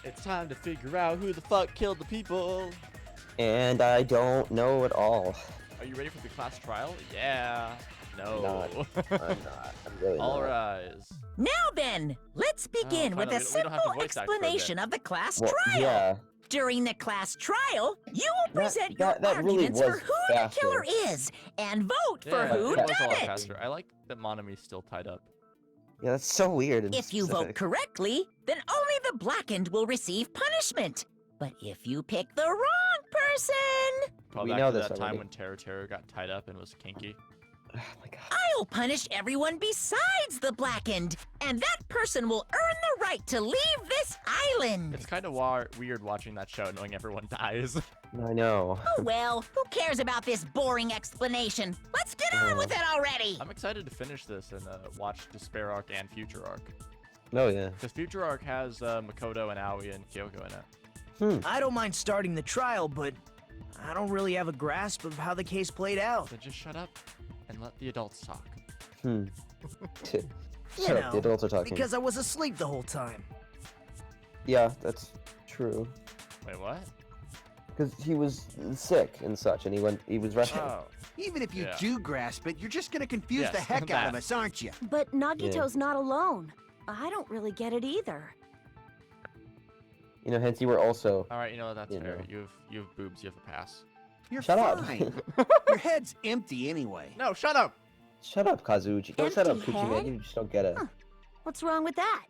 It's time to figure out who the fuck killed the people. And I don't know at all. Are you ready for the class trial? Yeah. No. I'm not. I'm really All not. rise. Now then, let's begin with a simple explanation of the class trial. Yeah. During the class trial, you will present your that really arguments for was who faster. the killer is and vote for who it was done a lot it. faster. I like that Monami's still tied up. Yeah, that's so weird. And If you vote specific. correctly, then only the blackened will receive punishment. But if you pick the wrong person, Probably We back know to this that time already. when Terror got tied up and was kinky. Oh my god. I'll punish everyone besides the blackened, and that person will earn the right to leave this island. It's kind of weird watching that show knowing everyone dies. I know. Oh well, who cares about this boring explanation? Let's get on with it already! I'm excited to finish this and watch Despair Arc and Future Arc. Oh yeah. Because Future Arc has Makoto and Aoi and Kyoko in it. I don't mind starting the trial, but I don't really have a grasp of how the case played out. So just shut up and let the adults talk. You Shut up, know, the adults are talking. because I was asleep the whole time. Yeah, that's true. Wait, what? Because he was sick and such, and he was resting. Oh. Even if you Yeah. do grasp it, you're just gonna confuse Yes, the heck out that. of us, aren't you? But Nagito's not alone. I don't really get it either. You know, hence you were also. All right, you know what? That's You fair. know. You have boobs. You have a pass. You're Shut up. fine. Your head's empty anyway. No, shut up. Shut up, Kazuchi. Don't shut up, Empty Kuchi, head? man. You just don't get it. Huh. What's wrong with that?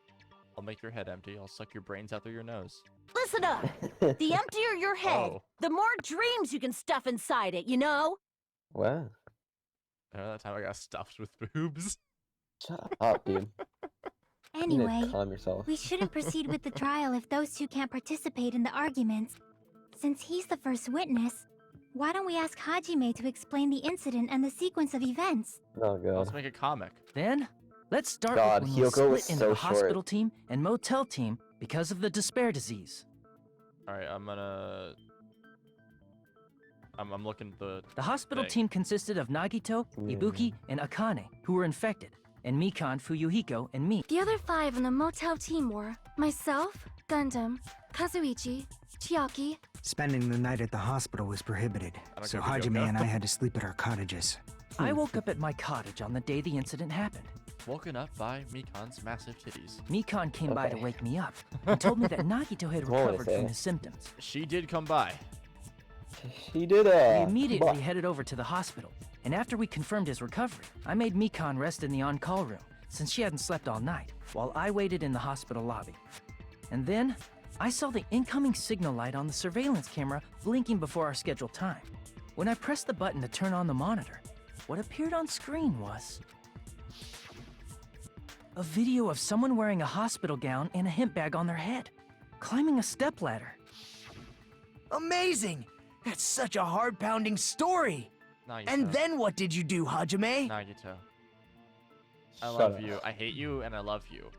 I'll make your head empty. I'll suck your brains out through your nose. Listen up. The emptier your head, Oh. the more dreams you can stuff inside it, you know? Wow. Remember that time I got stuffed with boobs? Shut up, dude. You need to Anyway, calm yourself. we shouldn't proceed with the trial if those two can't participate in the arguments. Since he's the first witness, why don't we ask Hajime to explain the incident and the sequence of events? Oh god. Let's make a comic. Then, let's start God, with when we Hyoko was split into so the short. hospital team and motel team because of the despair disease. All right, I'm looking at the. The hospital thing. team consisted of Nagito, Ibuki, and Akane, who were infected, and Mikan, Fuyuhiko, and me. The other 5 on the motel team were myself, Gundam, Kazuichi, Chiaki. Spending the night at the hospital was prohibited, I don't so care if you Hajime go. and I had to sleep at our cottages. I woke up at my cottage on the day the incident happened. Woken up by Mikan's massive titties. Mikan came by to Okay. wake me up and told me that Nagito had What would I recovered say? from his symptoms. She did come by. He did We a. immediately headed over to the hospital, and after we confirmed his recovery, I made Mikan rest in the on-call room, since she hadn't slept all night, while I waited in the hospital lobby. And then, I saw the incoming signal light on the surveillance camera blinking before our scheduled time. When I pressed the button to turn on the monitor, what appeared on screen was a video of someone wearing a hospital gown and a hemp bag on their head, climbing a stepladder. Amazing! That's such a heart-pounding story! Nagito. And then what did you do, Hajime? Nagito. I Shut love up. you. I hate you and I love you.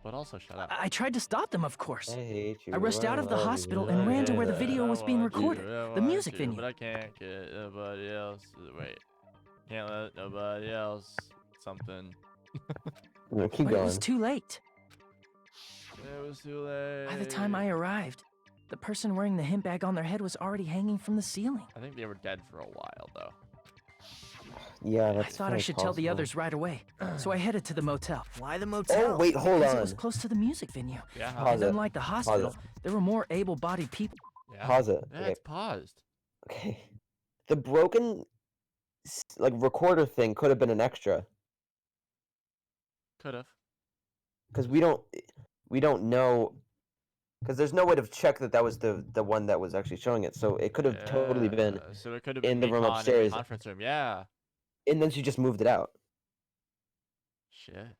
But also shut up. I tried to stop them, of course. I hate you. I rushed out of the love hospital you. and ran to where the I video was being want you, recorded, I the want music you, venue. But I can't get nobody else. Wait. Can't let nobody else. Something. No, keep But it going. was too late. It was too late. By the time I arrived, the person wearing the hemp bag on their head was already hanging from the ceiling. I think they were dead for a while, though. Yeah, I that's thought I very should tell the possible. others right away, so I headed to the motel. Why the motel? Oh, wait, hold Because on. it was close to the music venue. Yeah. Pause And it. unlike the hospital, there were more able-bodied people. Yeah. Pause it. Yeah, Okay. it's paused. Okay. The broken, like, recorder thing could have been an extra. Could have. Because we don't know. Because there's no way to check that that was the one that was actually showing it. So it could have totally been. So it could have in been the room Mikan upstairs. In the conference room. Yeah. And then she just moved it out. Shit.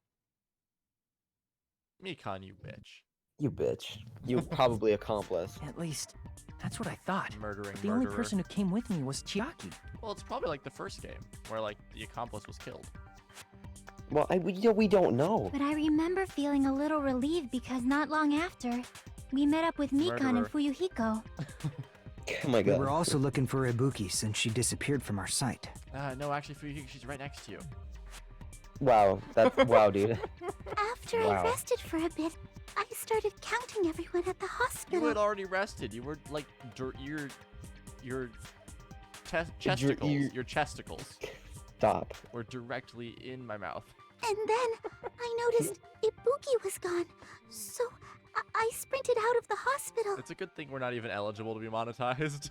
Mikan, you bitch. You bitch. You probably accomplice. At least, that's what I thought. Murdering The only person who came with me was Chiaki. Well, it's probably like the first game, where like the accomplice was killed. Well, we don't know. But I remember feeling a little relieved because not long after, we met up with Mikan and Murderer. Fuyuhiko. Oh my We god. were also looking for Ibuki since she disappeared from our sight. No, actually, Fuyuhiko, she's right next to you. Wow. That's wow, dude. After Wow. I rested for a bit, I started counting everyone at the You hospital. had already rested. You were like, your chesticles, your chesticles Stop. were directly in my mouth. And then I noticed Ibuki was gone. So I sprinted out of the hospital. It's a good thing we're not even eligible to be monetized.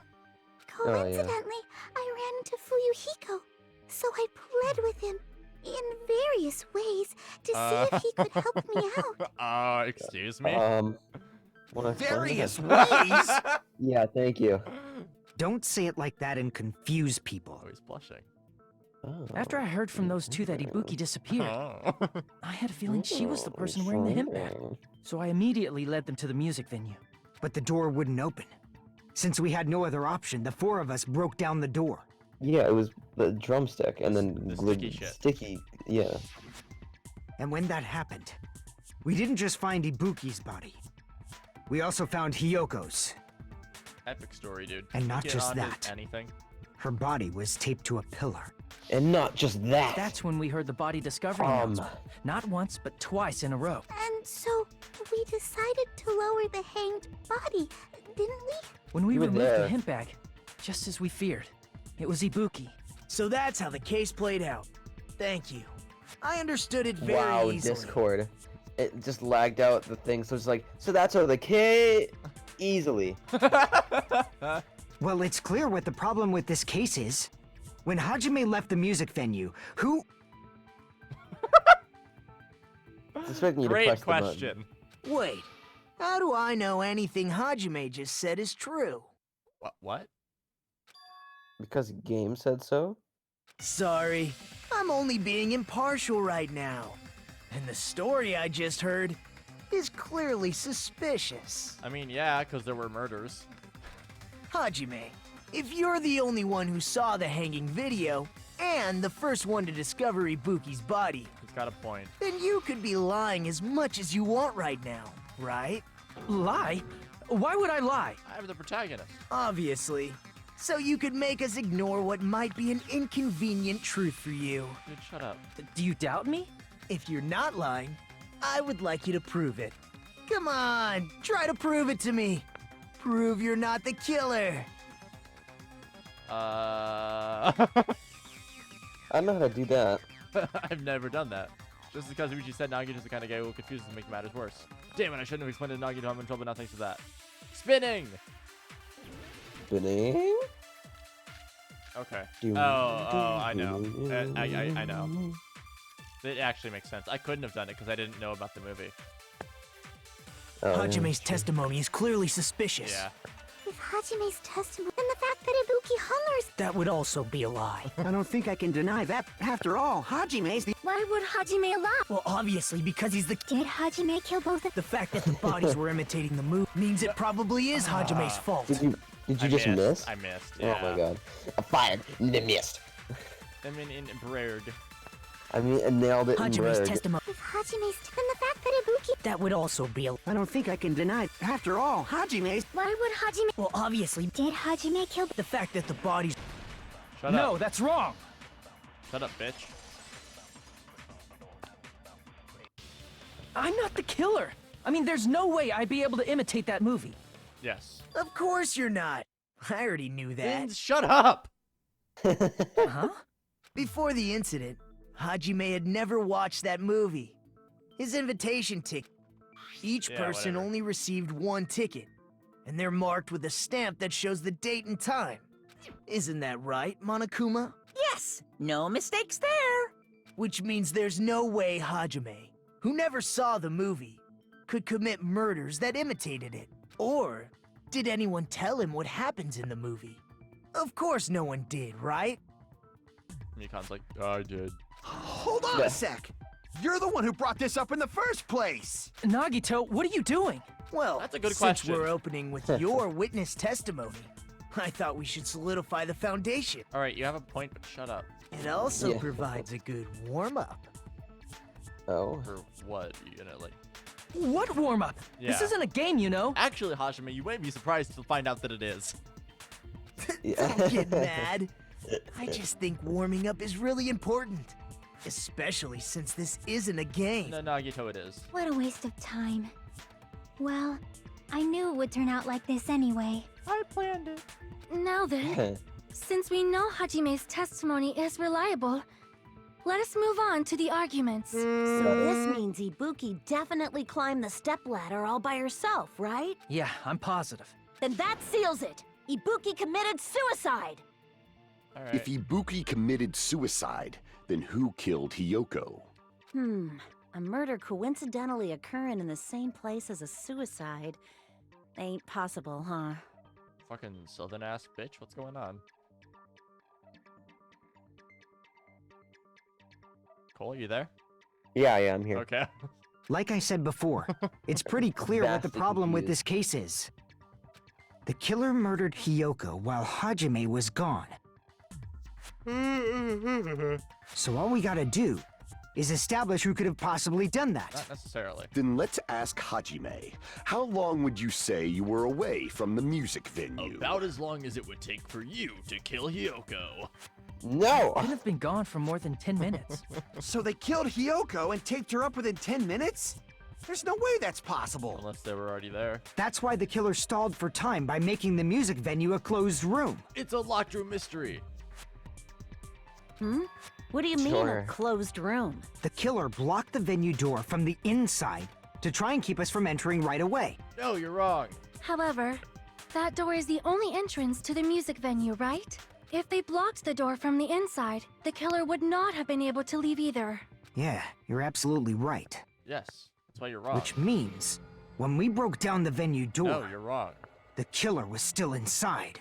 Oh, yeah. Coincidentally, I ran into Fuyuhiko. So I pled with him in various ways to see if he could help me out. Excuse me? Wanna explain Various that? ways? Yeah, thank you. Don't say it like that and confuse people. Oh, he's blushing. Oh. After I heard from those two that Ibuki disappeared, Oh. I had a feeling she was the person wearing the hemp bag. So I immediately led them to the music venue. But the door wouldn't open. Since we had no other option, the four of us broke down the door. Yeah, it was the drumstick and then The glued sticky shit. sticky. Yeah. And when that happened, we didn't just find Ibuki's body. We also found Hyoko's. Epic story, dude. And not Get just on to that. Anything. Her body was taped to a pillar. And not just that. That's when we heard the body discovery announcement. Not once, but twice in a row. And so we decided to lower the hanged body, didn't we? When we You were removed there. the hemp bag, just as we feared, it was Ibuki. So that's how the case played out. Thank you. I understood it very Wow, easily. Discord. It just lagged out the thing, so it's like, so that's how the kid easily. Well, it's clear what the problem with this case is. When Hajime left the music venue, who... It's expecting you to Great press the button. question. Wait, how do I know anything Hajime just said is true? What? Because game said so? Sorry, I'm only being impartial right now. And the story I just heard is clearly suspicious. I mean, yeah, because there were murders. Hajime, if you're the only one who saw the hanging video, and the first one to discover Ibuki's body, He's got a point. then you could be lying as much as you want right now, right? Lie? Why would I lie? I'm the protagonist. Obviously. So you could make us ignore what might be an inconvenient truth for you. Dude, shut up. Do you doubt me? If you're not lying, I would like you to prove it. Come on, try to prove it to me. Prove you're not the killer. I don't know how to do that. I've never done that. Just because Uchi said Nagito is the kind of guy who will confuse us and make matters worse. Damn it, I shouldn't have explained to Nagito I'm in trouble now thanks to that. Spinning! Spinning? Okay. Doom, I know. doom, I know. It actually makes sense. I couldn't have done it because I didn't know about the movie. Oh, Hajime's testimony is clearly suspicious. Yeah. With Hajime's testimony and the fact that Ibuki hollers, That would also be a lie. I don't think I can deny that. After all, Hajime's the... why would Hajime lie? Well, obviously, because he's the... Did Hajime kill both of The fact that the bodies were imitating the move means it probably is Hajime's fault. Did you just miss? I missed. Yeah. Oh my god. I fired. Missed. I mean, in Brerd. I mean, I nailed it in Hajime's red. testimony. With Hajime's and the fact that Ibuki, That would also be a... I don't think I can deny. After all, Hajime's... why would Hajime? Well, obviously, Did Hajime kill? the fact that the bodies... Shut No, up. that's wrong. Shut up, bitch. I'm not the killer. I mean, there's no way I'd be able to imitate that movie. Yes. Of course you're not. I already knew that. Then shut up! Huh? Before the incident, Hajime had never watched that movie. His invitation ticket. Each Yeah, person whatever. only received one ticket, and they're marked with a stamp that shows the date and time. Isn't that right, Monokuma? Yes, no mistakes there. Which means there's no way Hajime, who never saw the movie, could commit murders that imitated it. Or did anyone tell him what happens in the movie? Of course no one did, right? Mikon's like, I did. Hold on Yeah. a sec. You're the one who brought this up in the first place. Nagito, what are you doing? Well, That's a good since question. we're opening with your witness testimony, I thought we should solidify the foundation. Alright, you have a point, but shut up. It also Yeah. provides a good warm-up. Oh. For what? You gonna, like... What warm-up? This Yeah. isn't a game, you know. Actually, Hajime, you might be surprised to find out that it is. Yeah. Don't get mad. I just think warming up is really important. Especially since this isn't a game. No, Nagito, it is. What a waste of time. Well, I knew it would turn out like this anyway. I planned it. Now then, since we know Hajime's testimony is reliable, let us move on to the arguments. So this means Ibuki definitely climbed the stepladder all by herself, right? Yeah, I'm positive. Then that seals it. Ibuki committed suicide. All right. If Ibuki committed suicide, then who killed Hiyoko? A murder coincidentally occurring in the same place as a suicide. Ain't possible, huh? Fucking southern ass bitch. What's going on? Cole, you there? Yeah, I'm here. Okay. Like I said before, it's pretty clear what the Vastly problem with confused. this case is. The killer murdered Hiyoko while Hajime was gone. So all we gotta do is establish who could have possibly done that. Not necessarily. Then let's ask Hajime. How long would you say you were away from the music venue? About as long as it would take for you to kill Hiyoko. No! Couldn't have been gone for more than 10 minutes. So they killed Hiyoko and taped her up within 10 minutes? There's no way that's possible. Unless they were already there. That's why the killer stalled for time by making the music venue a closed room. It's a locked room mystery. What do you mean, Sure. a closed room? The killer blocked the venue door from the inside to try and keep us from entering right away. No, you're wrong. However, that door is the only entrance to the music venue, right? If they blocked the door from the inside, the killer would not have been able to leave either. Yeah, you're absolutely right. Yes, that's why you're wrong. Which means, when we broke down the venue door, No, you're wrong. the killer was still inside.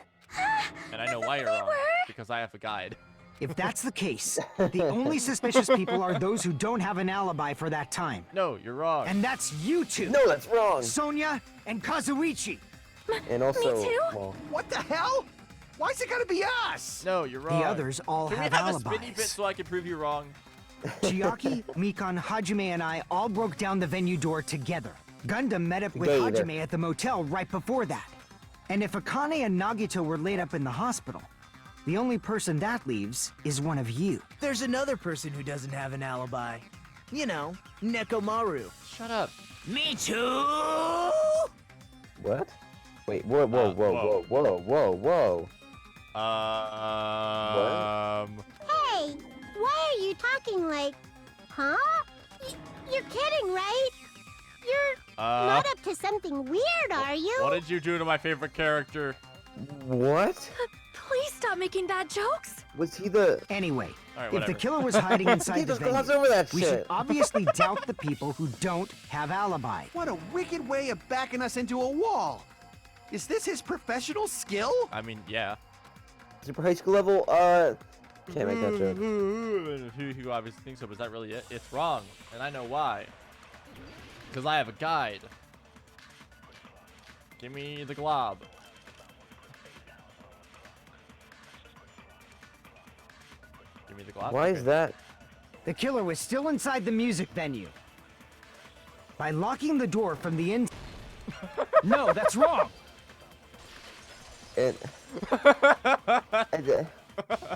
And I know why you're wrong. Because I have a guide. If that's the case, the only suspicious people are those who don't have an alibi for that time. No, you're wrong. And that's you two! No, that's wrong! Sonia and Kazuichi! And also, too? well, What the hell? Why's it gotta be us? No, you're wrong. The others all Can we have have alibis. a spinny bit so I can prove you wrong? Chiaki, Mikan, Hajime, and I all broke down the venue door together. Gundam met up with Go either. Hajime at the motel right before that. And if Akane and Nagito were laid up in the hospital, the only person that leaves is one of you. There's another person who doesn't have an alibi. You know, Nekomaru. Shut up. Me too! what? Wait, whoa, whoa, whoa, whoa. whoa, whoa, whoa, whoa. Hey, why are you talking like, huh? You're kidding, right? You're not up to something weird, are you? What did you do to my favorite character? What? Please stop making bad jokes. Was he the... Anyway, All right, if whatever. the killer was hiding inside He the just glossed venue, over that we should shit. obviously doubt the people who don't have alibi. What a wicked way of backing us into a wall. Is this his professional skill? I mean, yeah. Super high school level? Can't make that joke. Who obviously thinks so, but is that really it? It's wrong, and I know why. Because I have a guide. Give me the glob. Give me the glob. Why is that? The killer was still inside the music venue. By locking the door from the inside. No, that's wrong! It...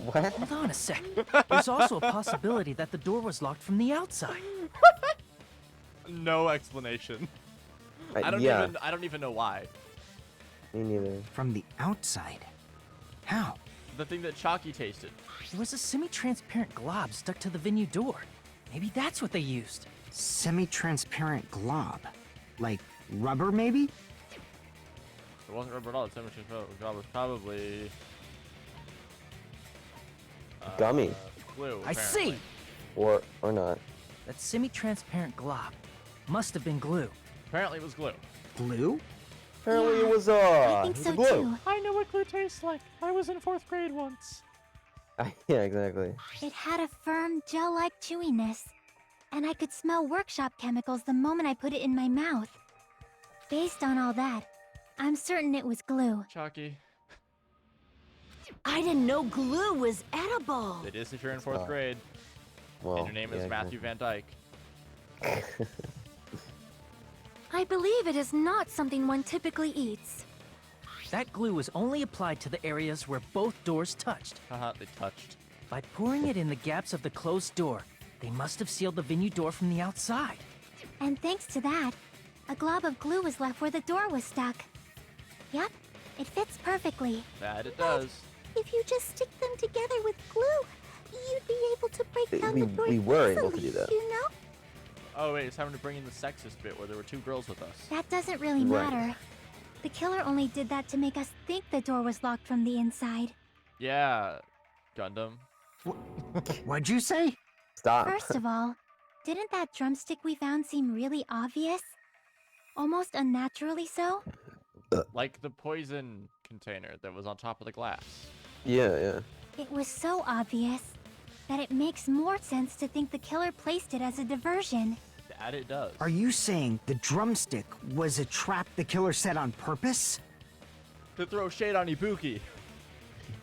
what? Hold on a sec. There's also a possibility that the door was locked from the outside. No explanation. I don't even know why. Me neither. From the outside? How? The thing that Chalky tasted. There was a semi-transparent glob stuck to the venue door. Maybe that's what they used. Semi-transparent glob. Like rubber, maybe? It wasn't rubber at all. The semi-transparent glob was probably Gummy. glue. I apparently. see! Or not. That semi-transparent glob must have been glue. Apparently it was glue. Glue? Apparently it was, I think it so was glue. too. I know what glue tastes like. I was in 4th grade once. Yeah, exactly. It had a firm, gel-like chewiness, and I could smell workshop chemicals the moment I put it in my mouth. Based on all that, I'm certain it was glue. Chalky. I didn't know glue was edible. It is if you're in 4th grade. Well, And your name is yeah, Matthew Van Dyke. I believe it is not something one typically eats. That glue was only applied to the areas where both doors touched. Haha, they touched. By pouring it in the gaps of the closed door, they must have sealed the venue door from the outside. And thanks to that, A glob of glue was left where the door was stuck. Yep, it fits perfectly. That it does. If you just stick them together with glue, you'd be able to break down the door We were able to easily, do that. you know? Oh wait, it's time to bring in the sexist bit where there were 2 girls with us. That doesn't really Right. matter. The killer only did that to make us think the door was locked from the inside. Yeah, Gundam. What'd you say? Stop. First of all, didn't that drumstick we found seem really obvious? Almost unnaturally so? Like the poison container that was on top of the glass. Yeah. It was so obvious that it makes more sense to think the killer placed it as a diversion. That it does. Are you saying the drumstick was a trap the killer set on purpose? To throw shade on Ibuki.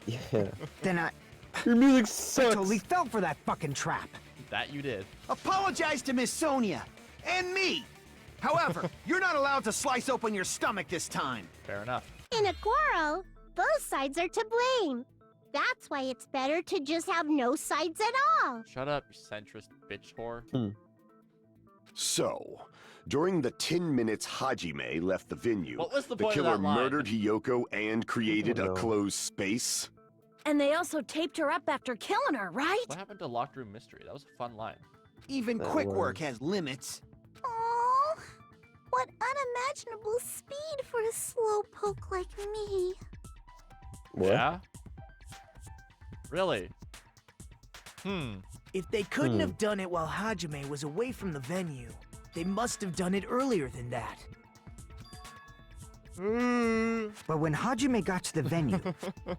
Yeah. Then Your music sucks. totally fell for that fucking trap. That you did. Apologize to Miss Sonia and me. However, you're not allowed to slice open your stomach this time. Fair enough. In a quarrel, both sides are to blame. That's why it's better to just have no sides at all. Shut up, you centrist bitch whore. So, during the 10 minutes Hajime left the venue, What was the the point of killer that line? murdered Hiyoko and created Oh, a no. closed space? And they also taped her up after killing her, right? What happened to Locked Room Mystery? That was a fun line. Even That quick was- work has limits. Oh, what unimaginable speed for a slowpoke like me. What? Yeah? Really? If they couldn't have done it while Hajime was away from the venue, they must have done it earlier than that. But when Hajime got to the venue,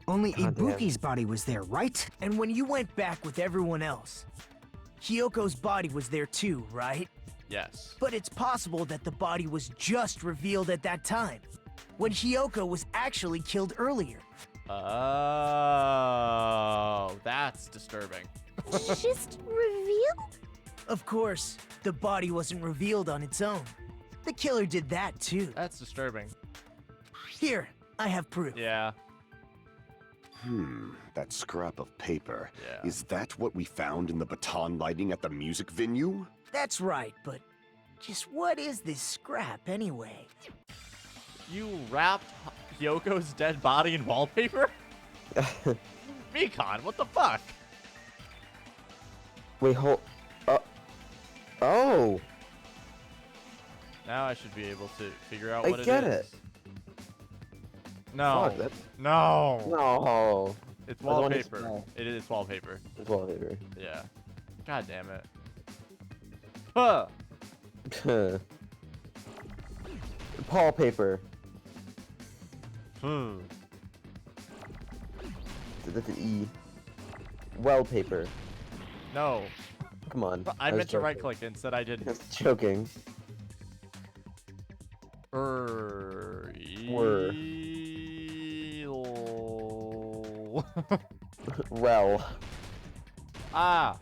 only God damn. Ibuki's body was there, right? And when you went back with everyone else, Hiyoko's body was there too, right? Yes. But it's possible that the body was just revealed at that time, when Hiyoko was actually killed earlier. Oh, that's disturbing. Just revealed? Of course, the body wasn't revealed on its own. The killer did that too. That's disturbing. Here, I have proof. Yeah. That scrap of paper. Yeah. Is that what we found in the baton lighting at the music venue? That's right, but just what is this scrap anyway? You wrapped Hyoko's dead body in wallpaper? Mikon, what the fuck? Wait, hold. Oh. Now I should be able to figure out I what it is. get it. No. Fuck, that's- No. No. It's I was wondering wallpaper. small. It is wallpaper. It's wallpaper. Yeah. God damn it. Huh. Paul paper. That's an E. Well paper. No. Come on. I was meant to joking. right click instead I I didn't. was joking. Were. Well. Ah.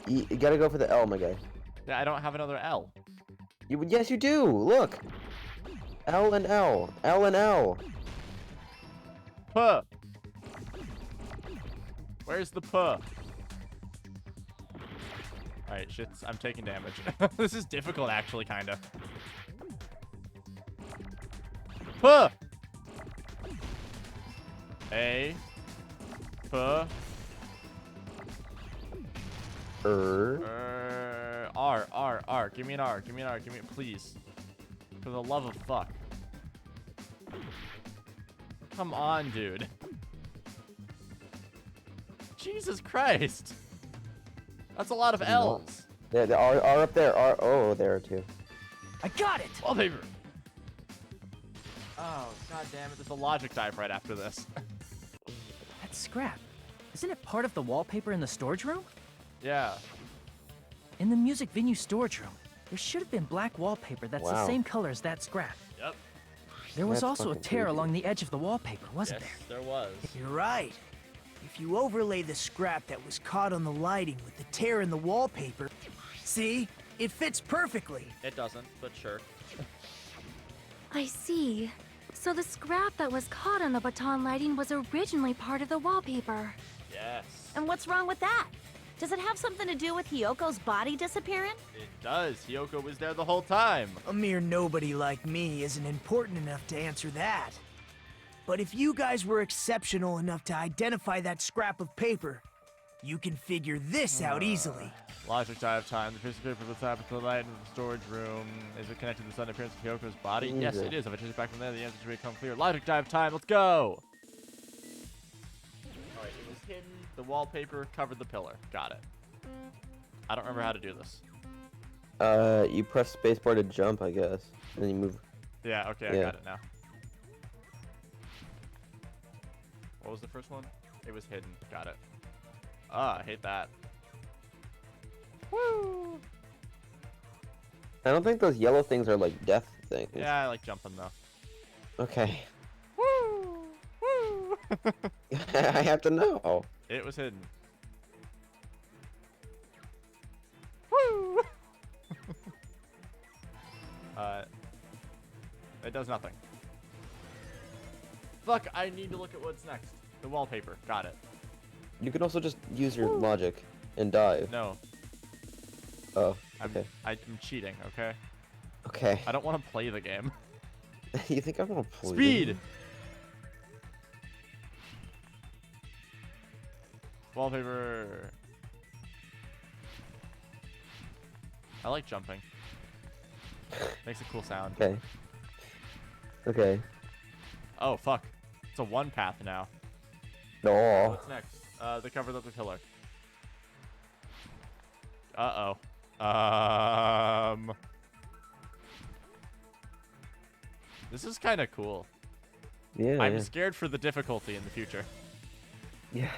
You gotta go for the L, my guy. Yeah, I don't have another L. Yes, you do. Look. L and L. L and L. Puh. Where's the puh? Alright, shits. I'm taking damage. This is difficult, actually, kinda. Puh! A. Puh. R. R. Give me an R. Give me an R. Give me, please. For the love of fuck. Come on, dude. Jesus Christ. That's a lot of L's. Yeah, the R up there. R. Oh, there too. I got it! Wallpaper. Oh, god damn it. There's a logic dive right after this. That scrap. Isn't it part of the wallpaper in the storage room? Yeah. In the music venue storage room, there should have been black wallpaper that's the Wow. same color as that scrap. Yep. There was That's also a fucking tear creepy. along the edge of the wallpaper, wasn't Yes, there? there was. You're right. If you overlay the scrap that was caught on the lighting with the tear in the wallpaper, see? It fits perfectly. It doesn't, but sure. I see. So the scrap that was caught on the baton lighting was originally part of the wallpaper. Yes. And what's wrong with that? Does it have something to do with Hyoko's body disappearing? It does. Hiyoko was there the whole time. A mere nobody like me isn't important enough to answer that. But if you guys were exceptional enough to identify that scrap of paper, you can figure this out easily. Logic dive time. The piece of paper was happened to the light in the storage room. Is it connected to the sudden appearance of Hyoko's body? Yes, it is. If I change it back from there, the answer should become clear. Logic dive time. Let's go. Alright, it was hidden. The wallpaper covered the pillar. Got it. I don't remember how to do this. You press spacebar to jump, I guess. And then you move. Yeah, okay, I got it now. What was the first one? It was hidden. Got it. Ah, I hate that. Woo! I don't think those yellow things are like death things. Yeah, I like jumping though. Okay. Woo! Woo! I have to know. It was hidden. Woo! It does nothing. Fuck, I need to look at what's next. The wallpaper. Got it. You can also just use your logic and dive. No. Oh, okay. I'm cheating, okay? Okay. I don't want to play the game. You think I want to play? Speed! Wallpaper. I like jumping. Makes a cool sound. Okay. Okay. Oh, fuck. It's a one path now. No. What's next? They covered up the pillar. Uh-oh. This is kind of cool. Yeah. I'm scared for the difficulty in the future. Yeah.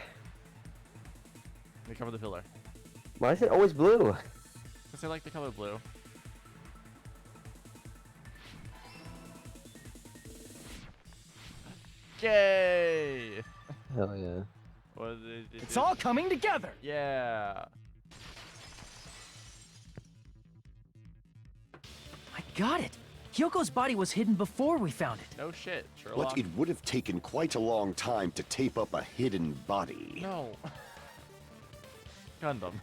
They cover the pillar. Why is it always blue? Because I like the color blue. Yay! Hell yeah. It's all coming together. Yeah. I got it. Hyoko's body was hidden before we found it. No shit, Sherlock. But it would have taken quite a long time to tape up a hidden body. No. Gundam.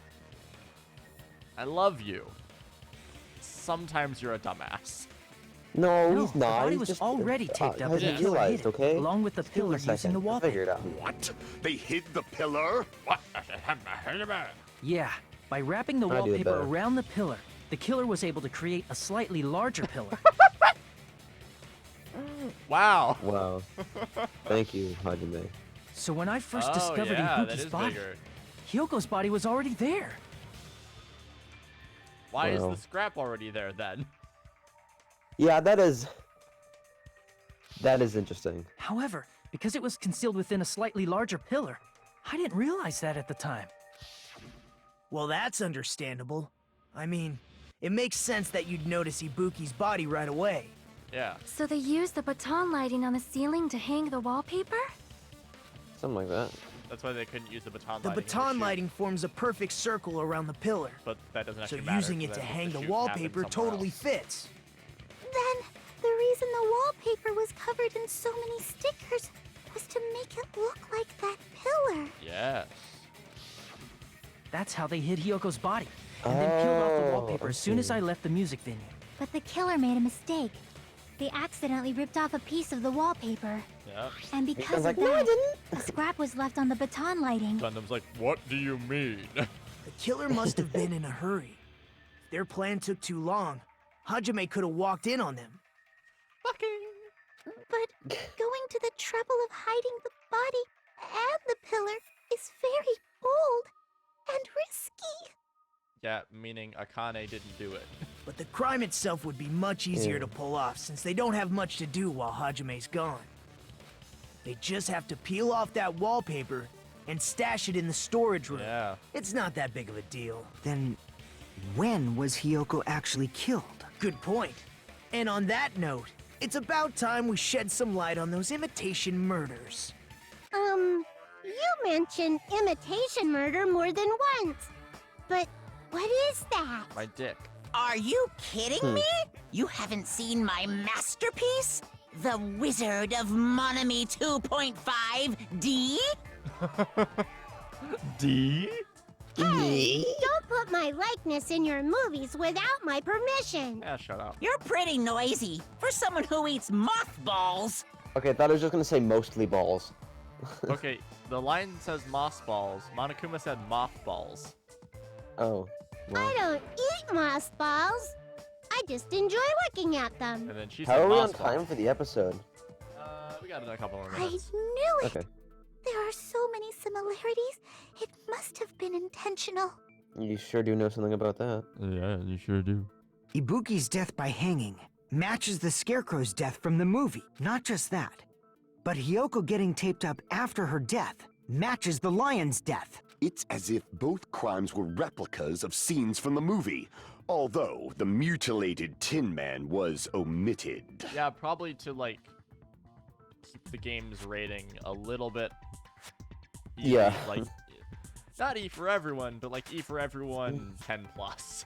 I love you. Sometimes you're a dumbass. No, he's The not. body He's was just, already taped up hasn't and the killer realized, hid it, okay? along with the Just give him a pillar using second. the I'll figure it wallpaper. out. What? They hid the pillar? What? Yeah, by wrapping the I do it wallpaper better. around the pillar, the killer was able to create a slightly larger pillar. Wow. Wow. Thank you, Hajime. So when I first Oh, discovered yeah, that Ibuki's is body, bigger. Hyoko's body was already there. Why is Wow. the scrap already there then? Yeah, that is interesting. However, because it was concealed within a slightly larger pillar, I didn't realize that at the time. Well, that's understandable. I mean, it makes sense that you'd notice Ibuki's body right away. Yeah. So they used the baton lighting on the ceiling to hang the wallpaper? Something like that. That's why they couldn't use the baton The lighting. in baton shoot. lighting forms a perfect circle around the pillar. But that doesn't So actually matter. using it 'cause to then hang the shoot happens wallpaper somewhere totally else. fits. Then, the reason the wallpaper was covered in so many stickers was to make it look like that pillar. Yes. That's how they hid Hyoko's body, and then peeled off the Oh, wallpaper as soon as okay. I left the music venue. But the killer made a mistake. They accidentally ripped off a piece of the wallpaper. Yep. And because like, of "No, I that, didn't." a scrap was left on the baton lighting. Gundam's like, what do you mean? The killer must have been in a hurry. If their plan took too long, Hajime could have walked in on them. But going to the trouble of hiding the body and the pillar is very bold and risky. Yeah, meaning Akane didn't do it. But the crime itself would be much easier Yeah. to pull off since they don't have much to do while Hajime's gone. They just have to peel off that wallpaper and stash it in the storage room. Yeah. It's not that big of a deal. Then, when was Hiyoko actually killed? Good point. And on that note, it's about time we shed some light on those imitation murders. You mentioned imitation murder more than once. But what is that? My dick. Are you kidding me? You haven't seen my masterpiece? The Wizard of Monami 2.5 D? D? Hey, don't put my likeness in your movies without my permission. Yeah, shut up. You're pretty noisy for someone who eats mothballs. Okay, I thought I was just gonna say mostly balls. Okay, the line says mothballs. Monokuma said mothballs. Oh. Well. I don't eat mothballs. I just enjoy looking at them. And then she How said are we on mothballs. time for the episode? We got a couple more I minutes. knew it! Okay. There are so many similarities. It must have been intentional. You sure do know something about that. Yeah, you sure do. Ibuki's death by hanging matches the Scarecrow's death from the movie. Not just that, but Hiyoko getting taped up after her death matches the lion's death. It's as if both crimes were replicas of scenes from the movie, although the mutilated Tin Man was omitted. Yeah, probably to like keep the game's rating a little bit. Yeah. Like, not E for everyone, but like E for everyone 10 plus.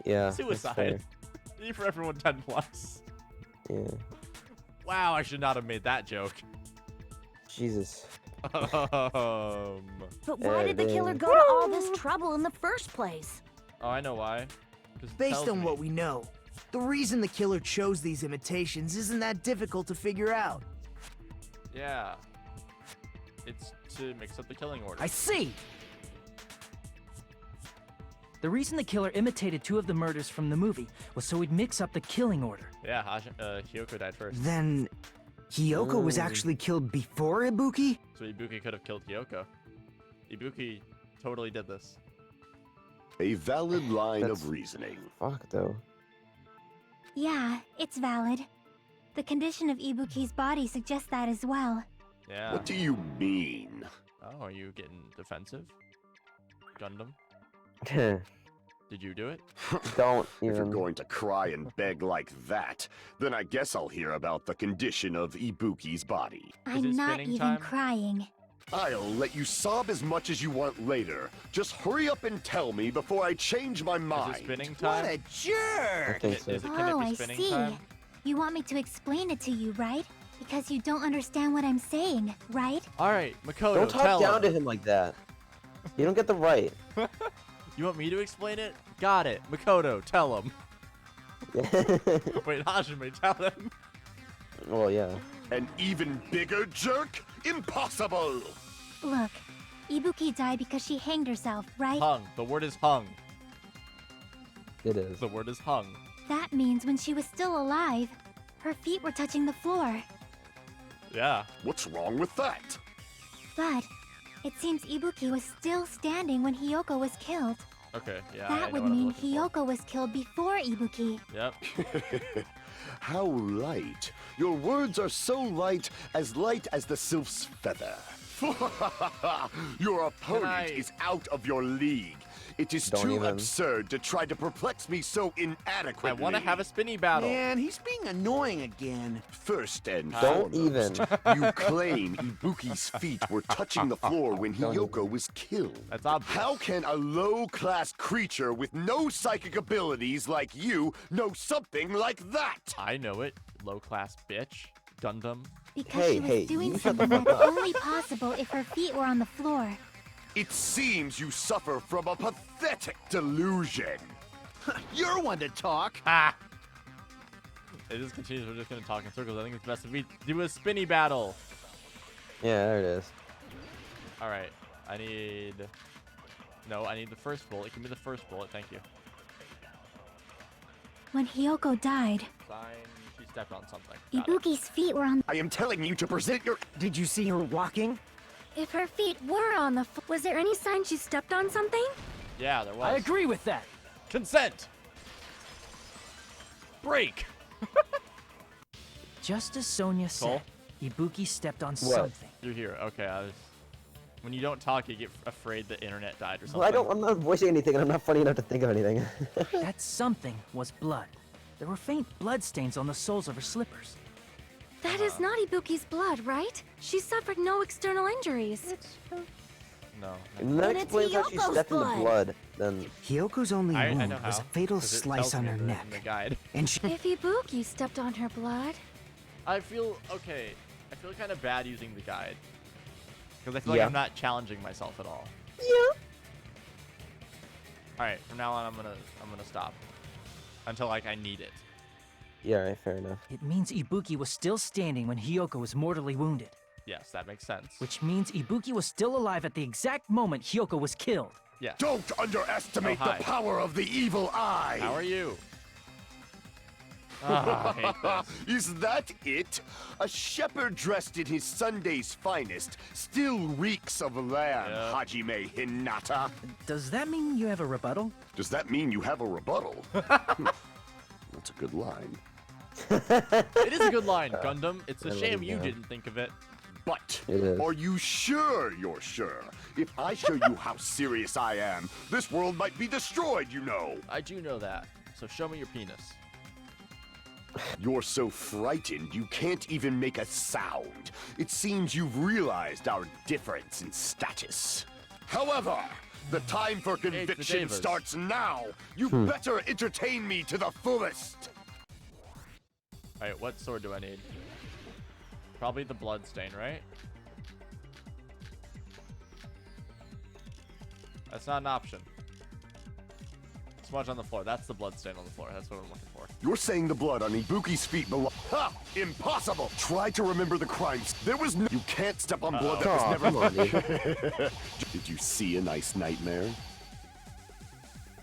Yeah. that's Suicide. fair. E for everyone 10 plus. Yeah. Wow, I should not have made that joke. Jesus. But why did the killer go to all this trouble in the first place? Oh, I know why. 'Cause it Based tells on me. what we know, the reason the killer chose these imitations isn't that difficult to figure out. Yeah. It's to mix up the killing order. I see! The reason the killer imitated 2 of the murders from the movie was so he'd mix up the killing order. Yeah, Hiyoko died first. Then, Hiyoko was Mm. actually killed before Ibuki? So Ibuki could have killed Hiyoko. Ibuki totally did this. A valid line That's- of reasoning. Fuck, though. Yeah, it's valid. The condition of Ibuki's body suggests that as well. Yeah. What do you mean? Oh, are you getting defensive? Gundam? Did you do it? Don't If you're even. going to cry and beg like that, then I guess I'll hear about the condition of Ibuki's body. I'm it not spinning even time? crying. I'll let you sob as much as you want later. Just hurry up and tell me before I change my Is mind. it spinning What time? a I jerk! think so. Can it Oh, be I spinning see. time? You want me to explain it to you, right? Because you don't understand what I'm saying, right? Alright, Makoto, Don't talk tell down him. to him like that. You don't get the right. You want me to explain it? Got it. Makoto, tell him. Wait, Hajime, tell him. Well, yeah. An even bigger jerk? Impossible! Look, Ibuki died because she hanged herself, right? Hung. The word is hung. It is. The word is hung. That means when she was still alive, her feet were touching the floor. Yeah. What's wrong with that? But it seems Ibuki was still standing when Hiyoko was killed. Okay, yeah. I That know would what I'm mean looking for. Hiyoko was killed before Ibuki. Yep. How light. Your words are so light as the sylph's feather. Your opponent is out of your league. It is Don't too even. absurd to try to perplex me so inadequately. I want to have a spinny battle. Man, he's being annoying again. First and Don't foremost, even. you claim Ibuki's feet were touching the floor when Don't Hiyoko was killed. That's obvious. How can a low-class creature with no psychic abilities like you know something like that? I know it. Low class bitch. Gundam. Because Hey, she was hey, doing you shut the something fuck that's up. only possible if her feet were on the floor. It seems you suffer from a pathetic delusion. You're one to talk. Ha! It just continues. We're just going to talk in circles. I think it's best if we do a spinny battle. Yeah, there it is. Alright. I need the first bullet. Give me the first bullet. Thank you. When Hiyoko died, Sign. She stepped on something. Got it. Ibuki's feet were on. I am telling you to present your... Did you see her walking? If her feet were on the was there any sign she stepped on something? Yeah, there was. I agree with that. Consent. Break. Just as Sonia Cole? said, Ibuki stepped on something. You're here. Okay, when you don't talk, you get afraid the internet died or something. Well, I'm not voicing anything, and I'm not funny enough to think of anything. That something was blood. There were faint blood stains on the soles of her slippers. That is not Ibuki's blood, right? She suffered no external injuries. No. And that Then it's explains how she Hiyoko's stepped in the blood. blood. Then Hyoko's only I wound know was how. a fatal 'cause it slice tells on me her in the neck. guide. And she... If Ibuki stepped on her blood, I feel okay. I feel kind of bad using the guide because I feel like Yeah. I'm not challenging myself at all. All right, from now on, I'm gonna stop until like I need it. Yeah, right, fair enough. It means Ibuki was still standing when Hyoko was mortally wounded. Yes, that makes sense. Which means Ibuki was still alive at the exact moment Hyoko was killed. Yeah. Don't underestimate Oh, the power of the evil eye. How are you? Ah, I hate this. Is that it? A shepherd dressed in his Sunday's finest still reeks of lamb, Yeah. Hajime Hinata. Does that mean you have a rebuttal? Does that mean you have a rebuttal? That's a good line. It is a good line, Gundam. It's a I shame like you that. didn't think of it. But It is. are you sure you're sure? If I show you how serious I am, this world might be destroyed, you know. I do know that. So show me your penis. You're so frightened you can't even make a sound. It seems you've realized our difference in status. However, the time for conviction Davis. starts now. You better entertain me to the fullest. All right, what sword do I need? Probably the bloodstain, right? That's not an option. Smudge on the floor. That's the bloodstain on the floor. That's what I'm looking for. You're saying the blood on Ibuki's feet belongs. Ha! Impossible! Try to remember the crimes. There was no. You can't step on blood that was Aw, never. come on, dude. Did you see a nice nightmare?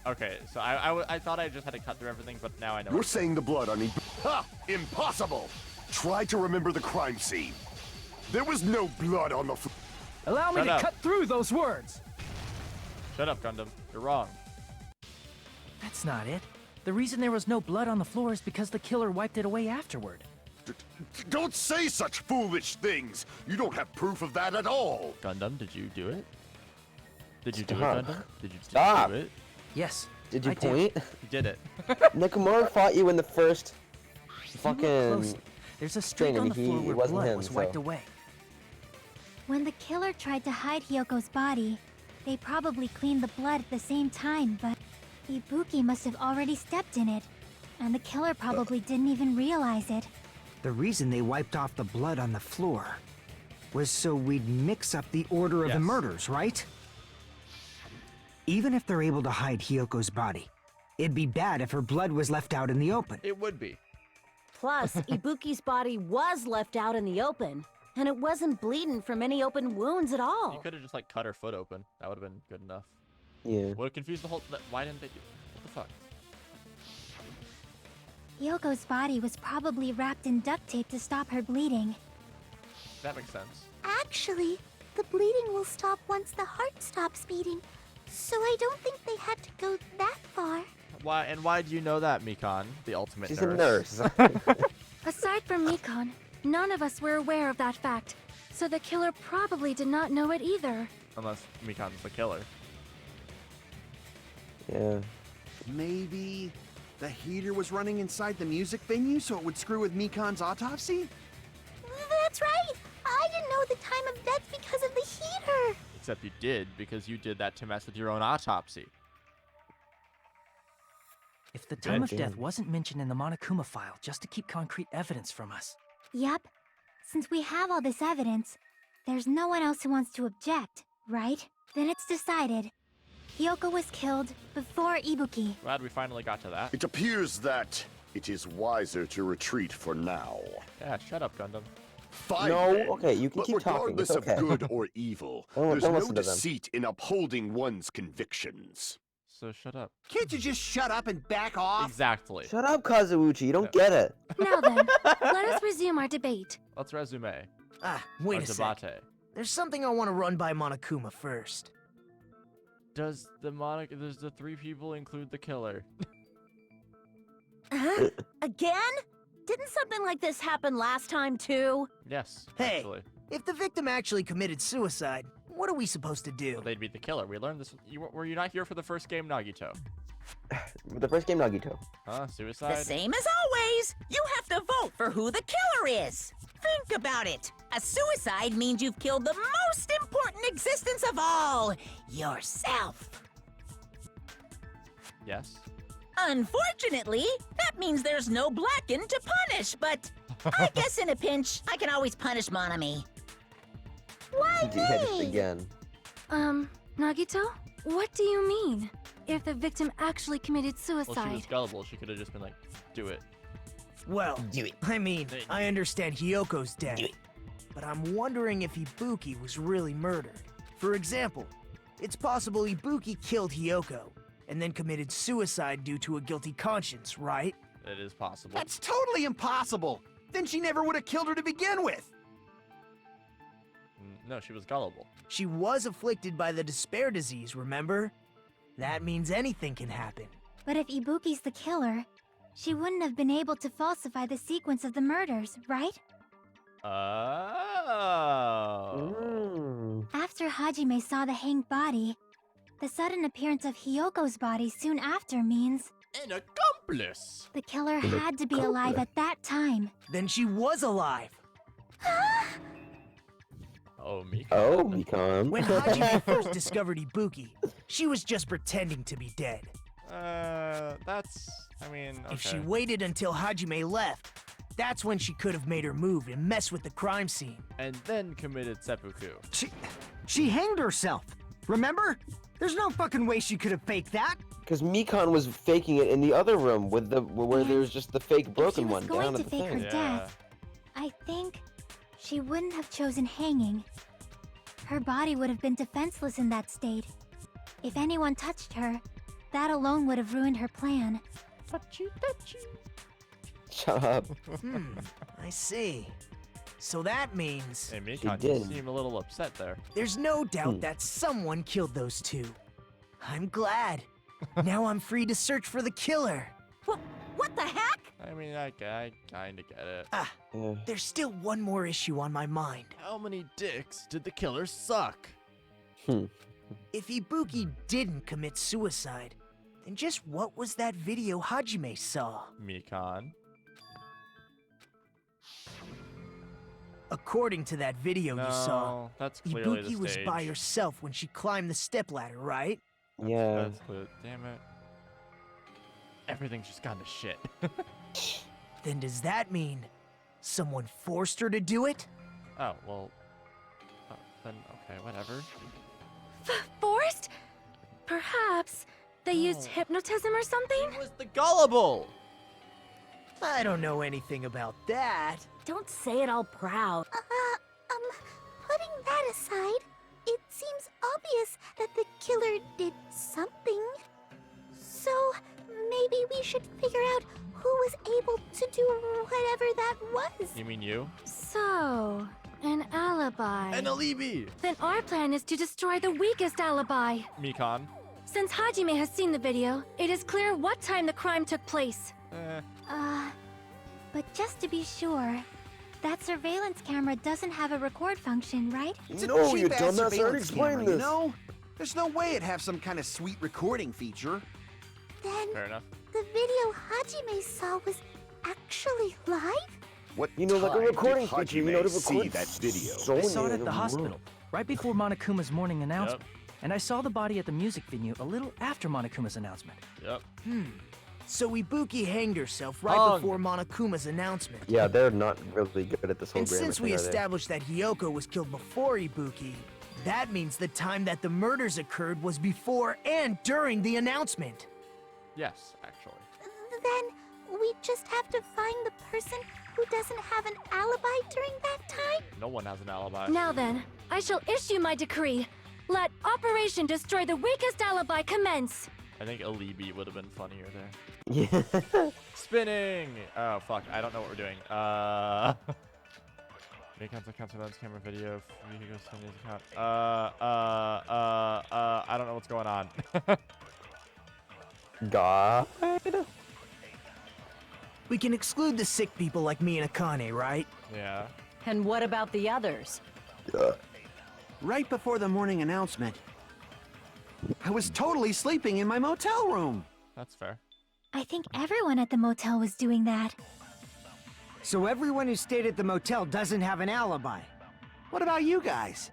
Okay, so I thought I just had to cut through everything, but now I know. You're saying the blood on Ibuki. Ha! Impossible! Try to remember the crime scene. There was no blood on the. Allow me Shut to up. cut through those words. Shut up, Gundam. You're wrong. That's not it. The reason there was no blood on the floor is because the killer wiped it away afterward. Don't say such foolish things. You don't have proof of that at all. Gundam, did you do it? Did you do Stop. it, Gundam? Did you Stop. do it? Yes. Did you I point? You did it. Nakamura fought you in the first If you look fucking. closely, there's a streak training. on the floor He where wasn't blood him, was so. wiped away. When the killer tried to hide Hyoko's body, they probably cleaned the blood at the same time, but Ibuki must have already stepped in it, and the killer probably didn't even realize it. The reason they wiped off the blood on the floor was so we'd mix up the order of the Yes. murders, right? Even if they're able to hide Hyoko's body, it'd be bad if her blood was left out in the open. It would be. Plus, Ibuki's body was left out in the open, and it wasn't bleeding from any open wounds at You all. could have just like cut her foot open. That would have been good enough. Yeah. Would have confused the whole. Why didn't they do? What the fuck? Hyoko's body was probably wrapped in duct tape to stop her bleeding. That makes sense. Actually, the bleeding will stop once the heart stops beating. So I don't think they had to go that far. Why? And why do you know that, Mikan, the ultimate She's nurse? a nurse. Aside from Mikon, none of us were aware of that fact, so the killer probably did not know it either. Unless Mikan's the killer. Yeah. Maybe the heater was running inside the music venue so it would screw with Mikan's autopsy? That's right. I didn't know the time of death because of the heater. Except you did, because you did that to mess with your own autopsy. If the time of Good death job. wasn't mentioned in the Monokuma file just to keep concrete evidence from us. Yep. Since we have all this evidence, there's no one else who wants to object, right? Then it's decided. Hyoko was killed before Ibuki. Glad we finally got to that. It appears that it is wiser to retreat for now. Yeah, shut up, Gundam. Fine. No, then. okay, you can But keep talking, regardless it's okay. of good or evil, Don't there's no listen to them. deceit in upholding one's convictions. So shut up. Can't you just shut up and back off? Exactly. Shut up, Kazuuchi. You don't get it. Now then, let us resume our debate. Let's resume. Wait Or a sec. debate. There's something I want to run by Monokuma first. Does the three people include the killer? Huh? Again? Didn't something like this happen last time, too? Yes. Hey, Actually. if the victim actually committed suicide, what are we supposed to do? Well, they'd be the killer. We learned this. Were you not here for the first game, Nagito? The first game, Nagito. Huh? The Suicide? same as always. You have to vote for who the killer is. Think about it. A suicide means you've killed the most important existence of all, yourself. Yes. Unfortunately, that means there's no Blacken to punish, but I guess in a pinch, I can always punish Monami. Why Yeah, just me? again. Nagito? What do you mean? if the victim actually committed Well, she suicide. was gullible. She could have just been like, do it. Well, Do it. I mean, I understand Hyoko's death, but I'm wondering if Ibuki was really murdered. For example, it's possible Ibuki killed Hyoko and then committed suicide due to a guilty conscience, right? It is possible. That's totally impossible. Then she never would have killed her to begin with. No, she was gullible. She was afflicted by the despair disease, remember? That means anything can happen. But if Ibuki's the killer, she wouldn't have been able to falsify the sequence of the murders, right? Oh. After Hajime saw the hanged body, the sudden appearance of Hyoko's body soon after means An accomplice. the killer had to be alive at that time. Then she was alive. Oh, Mikan. Oh, Mikan. When Hajime first discovered Ibuki, she was just pretending to be dead. That's. I mean, okay. If she waited until Hajime left, that's when she could have made her move and mess with the crime scene. And then committed seppuku. She hanged herself. Remember? There's no fucking way she could have faked that. Because Mikan was faking it in the other room with the where And there's just the fake broken if she was one going down to at the fake her thing. death, I think she wouldn't have chosen hanging. Her body would have been defenseless in that state. If anyone touched her, that alone would have ruined her plan. Touchy. Shut up. I see. So that means Hey, Mikan, did. you seem a little upset there. there's no doubt that someone killed those two. I'm glad. Now I'm free to search for the killer. What the heck? I mean, I kind of get it. Yeah. There's still one more issue on my mind. How many dicks did the killer suck? If Ibuki didn't commit suicide, then just what was that video Hajime saw? Mikan. According to that video you saw, No, that's clearly Ibuki the was stage. by herself when she climbed the stepladder, right? Yeah. That's clear. Damn it. Everything's just gone to shit. Then does that mean someone forced her to do it? Oh, well. Then, okay, whatever. Forced? Perhaps they used hypnotism or something? It was the gullible! I don't know anything about that. Don't say it all proud. Putting that aside, it seems obvious that the killer did something. So, maybe we should figure out who was able to do whatever that was. You mean you? So, an alibi. An alibi! Then our plan is to destroy the weakest alibi. Mikan. Since Hajime has seen the video, it is clear what time the crime took place. But just to be sure, that surveillance camera doesn't have a record function, right? No, you Cheap-ass dumbass, I already surveillance explained camera, this. You know? There's no way it'd have some kind of sweet recording feature. Then Fair enough. the video Hajime saw was actually live? What You know, like a time recording did feature, you Hajime know, to see record that video? so I saw it many at the of hospital, them. right before Monokuma's morning announcement. And I saw the body at the music venue a little after Monokuma's announcement. Yep. So Ibuki hanged herself right Hung. before Monokuma's announcement. Yeah, they're not really good at this whole And grammar since thing, we are they? established that Hyoko was killed before Ibuki, that means the time that the murders occurred was before and during the announcement. Yes, actually. Then we just have to find the person who doesn't have an alibi during that time? No one has an alibi. Now then, I shall issue my decree. Let Operation Destroy the Weakest Alibi commence. I think alibi would have been funnier there. Yeah. Spinning! Oh, fuck. I don't know what we're doing. Mikan's account surveillance camera video. You can go send his account. I don't know what's going on. God. We can exclude the sick people like me and Akane, right? Yeah. And what about the others? Right before the morning announcement, I was totally sleeping in my motel room. That's fair. I think everyone at the motel was doing that. So everyone who stayed at the motel doesn't have an alibi. What about you guys?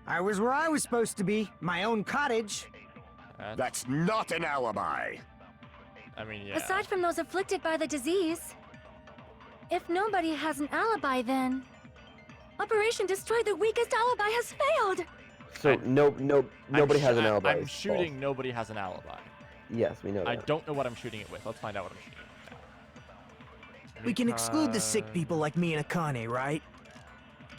I was where I was supposed to be, my own cottage. That's not an alibi. I mean, yeah. Aside from those afflicted by the disease, if nobody has an alibi, then Operation Destroy the Weakest Alibi has failed. So nobody has an alibi. I'm is shooting. false. Nobody has an alibi. Yes, we know that. I don't know what I'm shooting it with. Let's find out what I'm shooting it with. We can exclude the sick people like me and Akane, right?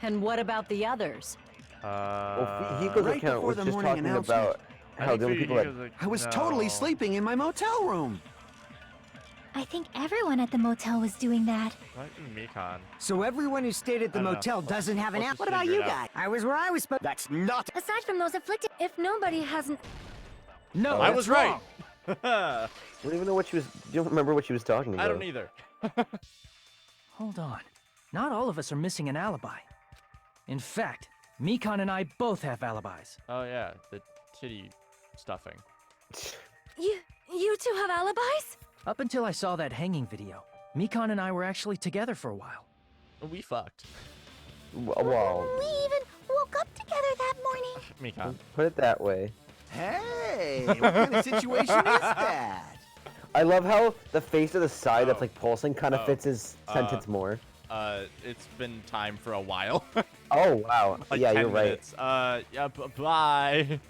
And what about the others? Well, Hiko's Right account before was the just morning talking announcement. about how the only people that I was totally sleeping in my motel room. I think everyone at the motel was doing that. Might be Mikan. So everyone who stayed at the I don't know. motel doesn't have an Let's app. just What about figure you it out. guys? I was where I was supposed. That's not. Aside from those afflicted, if nobody hasn't. No, I that's was right. wrong. I don't even know what she was. You don't remember what she was talking about. I don't either. Hold on. Not all of us are missing an alibi. In fact, Mikan and I both have alibis. Oh yeah, the titty stuffing. You two have alibis? Up until I saw that hanging video, Mikan and I were actually together for a while. We fucked. Well, We even woke up together that morning. Mikan. put it that way. Hey, what kind of situation is that? I love how the face to the side that's Oh. like pulsing kind of fits his sentence more. It's been time for a while. Oh wow. Like yeah, 10 you're right. minutes. Yeah, bye.